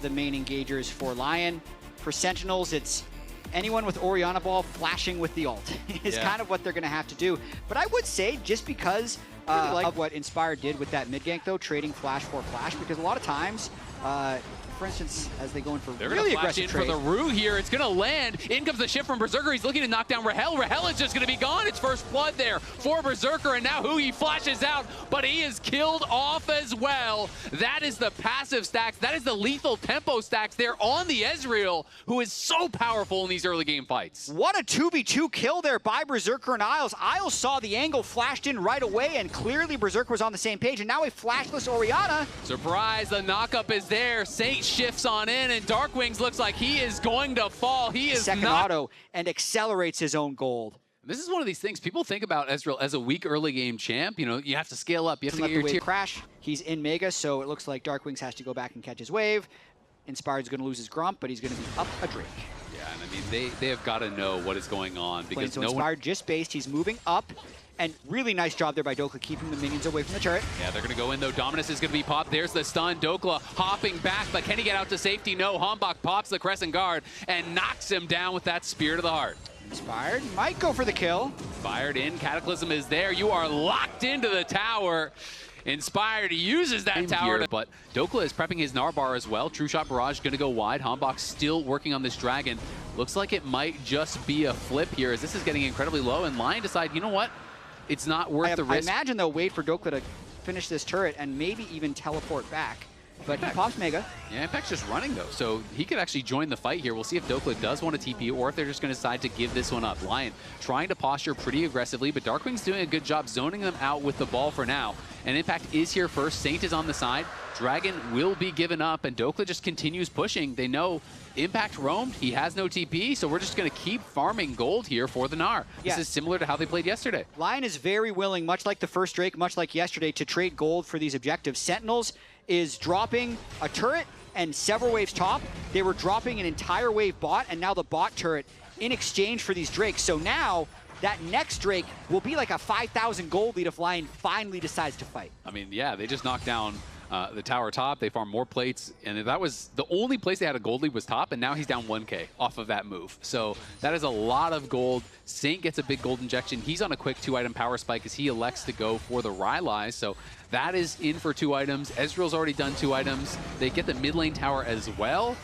the main engagers for Lyon. For Sentinels, it's anyone with Orianna ball flashing with the ult is kind of what they're going to have to do. But I would say just because of what Inspired did with that mid gank, though, trading flash for flash, because a lot of times, for instance, as they go in for really aggressive trade. For the Rue here, it's going to land. In comes the shift from Berserker. He's looking to knock down Rahel. Rahel is just going to be gone. It's first blood there for Berserker, and now he flashes out, but he is killed off as well. That is the passive stacks. That is the lethal tempo stacks there on the Ezreal, who is so powerful in these early game fights. What a 2v2 kill there by Berserker and Isles. Isles saw the angle, flashed in right away, and clearly Berserker was on the same page, and now a flashless Orianna. Surprise, the knockup is there. Saint shifts on in, and Darkwings looks like he is going to fall. He is second auto and accelerates his own gold. This is one of these things people think about Ezreal as a weak early game champ. You know, you have to scale up. You have to get your wave crash. He's in Mega, so it looks like Darkwings has to go back and catch his wave. Inspired's going to lose his Grump, but he's going to be up a Drake. Yeah, and I mean, they have got to know what is going on because so Inspired just based. He's moving up. And really nice job there by Dokla, keeping the minions away from the turret. Yeah, they're going to go in, though. Dominus is going to be popped. There's the stun. Dokla hopping back, but can he get out to safety? No. Hambach pops the Crescent Guard and knocks him down with that Spear to the Heart. Inspired might go for the kill. Fired in. Cataclysm is there. You are locked into the tower. Inspired uses that tower, but Dokla is prepping his Narbar as well. True Shot Barrage going to go wide. Hambach still working on this dragon. Looks like it might just be a flip here as this is getting incredibly low, and Lyon decide, you know what? It's not worth the risk. I imagine they'll wait for Dokla to finish this turret and maybe even teleport back. But he pops Mega. Yeah, Impact's just running, though, so he could actually join the fight here. We'll see if Dokla does want to TP or if they're just going to decide to give this one up. Lyon trying to posture pretty aggressively, but Darkwing's doing a good job zoning them out with the ball for now. And Impact is here first. Saint is on the side. Dragon will be given up, and Dokla just continues pushing. They know Impact roamed. He has no TP, so we're just going to keep farming gold here for the Gnar. This is similar to how they played yesterday. Lyon is very willing, much like the first Drake, much like yesterday, to trade gold for these objectives. Sentinels is dropping a turret and several waves top. They were dropping an entire wave bot, and now the bot turret in exchange for these Drakes. So now that next Drake will be like a 5,000 gold lead if Lyon finally decides to fight. I mean, yeah, they just knocked down the tower top. They farmed more plates, and that was the only place they had a gold lead was top, and now he's down 1K off of that move. So that is a lot of gold. Saint gets a big gold injection. He's on a quick 2-item power spike as he elects to go for the Rylai. So that is in for 2 items. Ezreal's already done 2 items. They get the mid lane tower as well.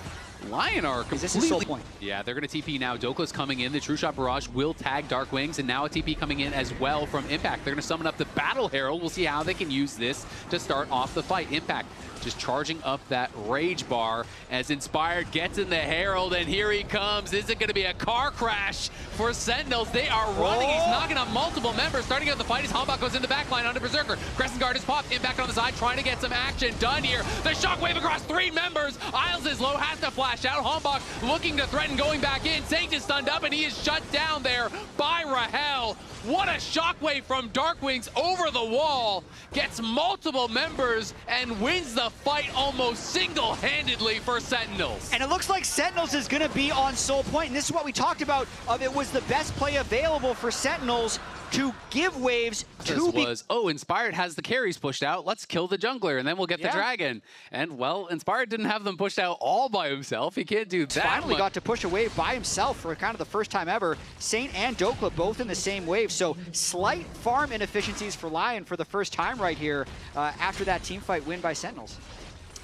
Lyon are completely... This is Soul Point. Yeah, they're going to TP now. Dokla's coming in. The True Shot Barrage will tag Darkwings, and now a TP coming in as well from Impact. They're going to summon up the Battle Herald. We'll see how they can use this to start off the fight. Impact just charging up that Rage Bar as Inspired gets in the Herald, and here he comes. Is it going to be a car crash for Sentinels? They are running. He's knocking on multiple members. Starting out the fight as Hambach goes into backline onto Berserker. Crescent Guard is popped. Impact on the side, trying to get some action done here. The shockwave across 3 members. Isles is low, has to flash out. Hambach looking to threaten going back in. Saint is stunned up, and he is shut down there by Rahel. What a shockwave from Darkwings over the wall. Gets multiple members and wins the fight almost single-handedly for Sentinels. And it looks like Sentinels is going to be on Soul Point, and this is what we talked about. It was the best play available for Sentinels to give waves to... Inspired has the carries pushed out. Let's kill the jungler, and then we'll get the dragon. And, well, Inspired didn't have them pushed out all by himself. He can't do that. Finally got to push a wave by himself for kind of the first time ever. Saint and Dokla both in the same wave, so slight farm inefficiencies for Lyon for the first time right here after that teamfight win by Sentinels.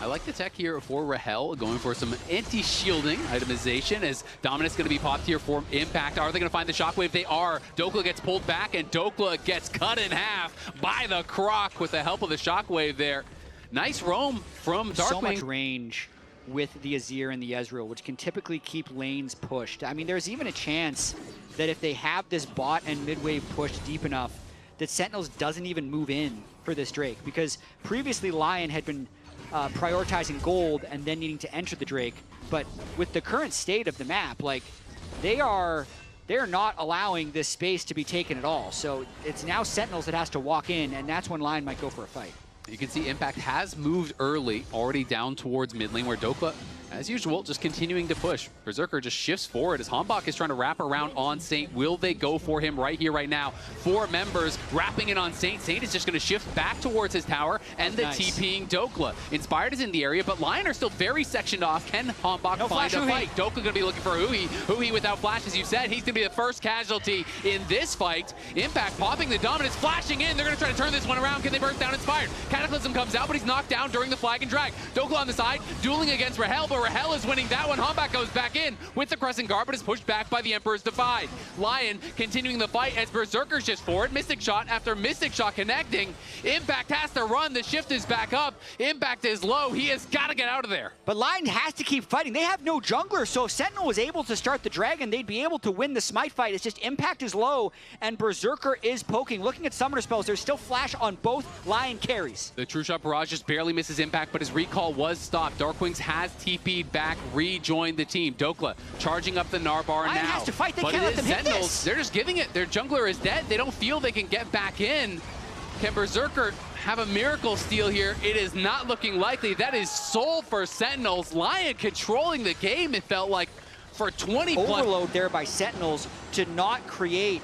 I like the tech here for Rahel, going for some anti-shielding itemization as Dominus going to be popped here for Impact. Are they going to find the shockwave? They are. Dokla gets pulled back, and Dokla gets cut in half by the Croc with the help of the shockwave there. Nice roam from Darkwing. So much range with the Azir and the Ezreal, which can typically keep lanes pushed. I mean, there's even a chance that if they have this bot and mid-wave pushed deep enough, that Sentinels doesn't even move in for this Drake, because previously Lyon had been prioritizing gold and then needing to enter the Drake. But with the current state of the map, like, they're not allowing this space to be taken at all. So it's now Sentinels that has to walk in, and that's when Lyon might go for a fight. You can see Impact has moved early, already down towards mid lane, where Dokla As usual, just continuing to push. Berserker just shifts forward as Hambach is trying to wrap around on Saint. Will they go for him right here, right now? 4 members wrapping in on Saint. Saint is just going to shift back towards his tower and the TPing Dokla. Inspired is in the area, but Lyon are still very sectioned off. Can Hambach find a fight? Dokla going to be looking for Huhi. Huhi without flash, as you said. He's going to be the first casualty in this fight. Impact popping the dominance, flashing in. They're going to try to turn this one around. Can they burst down Inspired? Cataclysm comes out, but he's knocked down during the flag and drag. Dokla on the side, dueling against Rahel, but Rahel is winning that one. Hambach goes back in with the Crescent Guard, but is pushed back by the Emperor's Divide. Lyon continuing the fight as Berserker shifts forward. Mystic Shot after Mystic Shot connecting. Impact has to run. The shift is back up. Impact is low. He has got to get out of there. But Lyon has to keep fighting. They have no jungler, so if Sentinel was able to start the Dragon, they'd be able to win the Smite fight. It's just Impact is low, and Berserker is poking. Looking at Summoner spells, there's still flash on both Lyon carries. The True Shot Barrage just barely misses Impact, but his recall was stopped. Darkwings has TP'd back, rejoined the team. Dokla charging up the Narbar Lyon now. has to fight. They but can't let them hit Sentinels, this. they're just giving it. Their jungler is dead. They don't feel they can get back in. Can Berserker have a miracle steal here? It is not looking likely. That is soul for Sentinels. Lyon controlling the game, it felt like, for 20 plus. Overload there by Sentinels to not create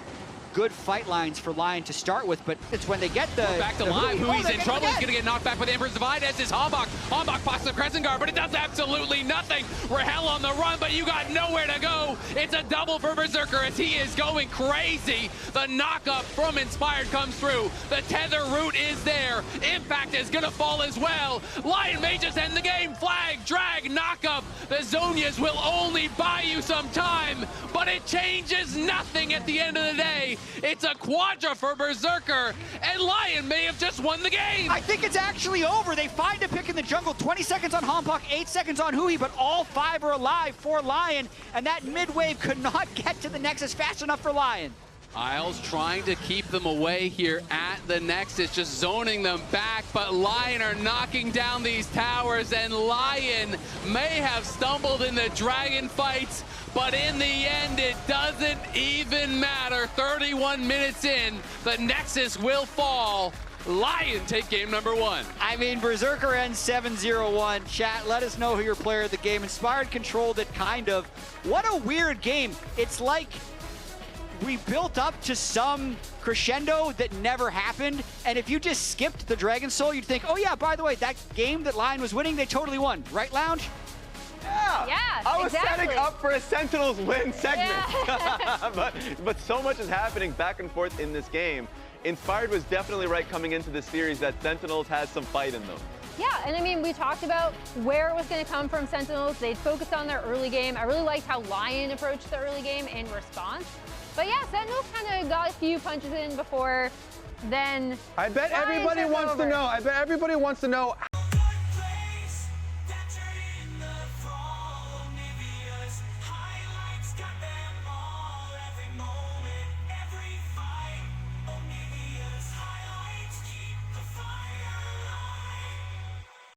good fight lines for Lyon to start with, but it's when they get the... Back to live. Hui's in trouble. He's going to get knocked back by the Emperor's Divide, as is Hambach. Hambach pops the Crescent Guard, but it does absolutely nothing. Rahel on the run, but you got nowhere to go. It's a double for Berserker as he is going crazy. The knock-up from Inspired comes through. The tether root is there. Impact is going to fall as well. Lyon may just end the game. Flag, drag, knock-up. The Zonias will only buy you some time, but it changes nothing at the end of the day. It's a quadra for Berserker, and Lyon may have just won the game. I think it's actually over. They find a pick in the jungle. 20 seconds on Hambach, 8 seconds on Huhi, but all 5 are alive for Lyon, and that mid-wave could not get to the Nexus fast enough for Lyon. Isles trying to keep them away here at the Nexus, just zoning them back, but Lyon are knocking down these towers, and Lyon may have stumbled in the dragon fights, but in the end, it doesn't even matter. 31 minutes in, the Nexus will fall. Lyon take game number 1. I mean, Berserker ends 7-0-1. Chat, let us know who your player of the game. Inspired controlled it, kind of. What a weird game. It's like we built up to some crescendo that never happened, and if you just skipped the Dragon Soul, you'd think, oh yeah, by the way, that game that Lyon was winning, they totally won. Right, Lounge? Yeah, I was exactly. setting up for a Sentinels win segment. Yeah. but so much is happening back and forth in this game. Inspired was definitely right coming into this series that Sentinels has some fight in them. Yeah, and I mean, we talked about where it was going to come from Sentinels. They'd focused on their early game. I really liked how Lyon approached the early game in response. But yeah, Sentinels kind of got a few punches in before then. I bet everybody wants to know. I bet everybody wants to know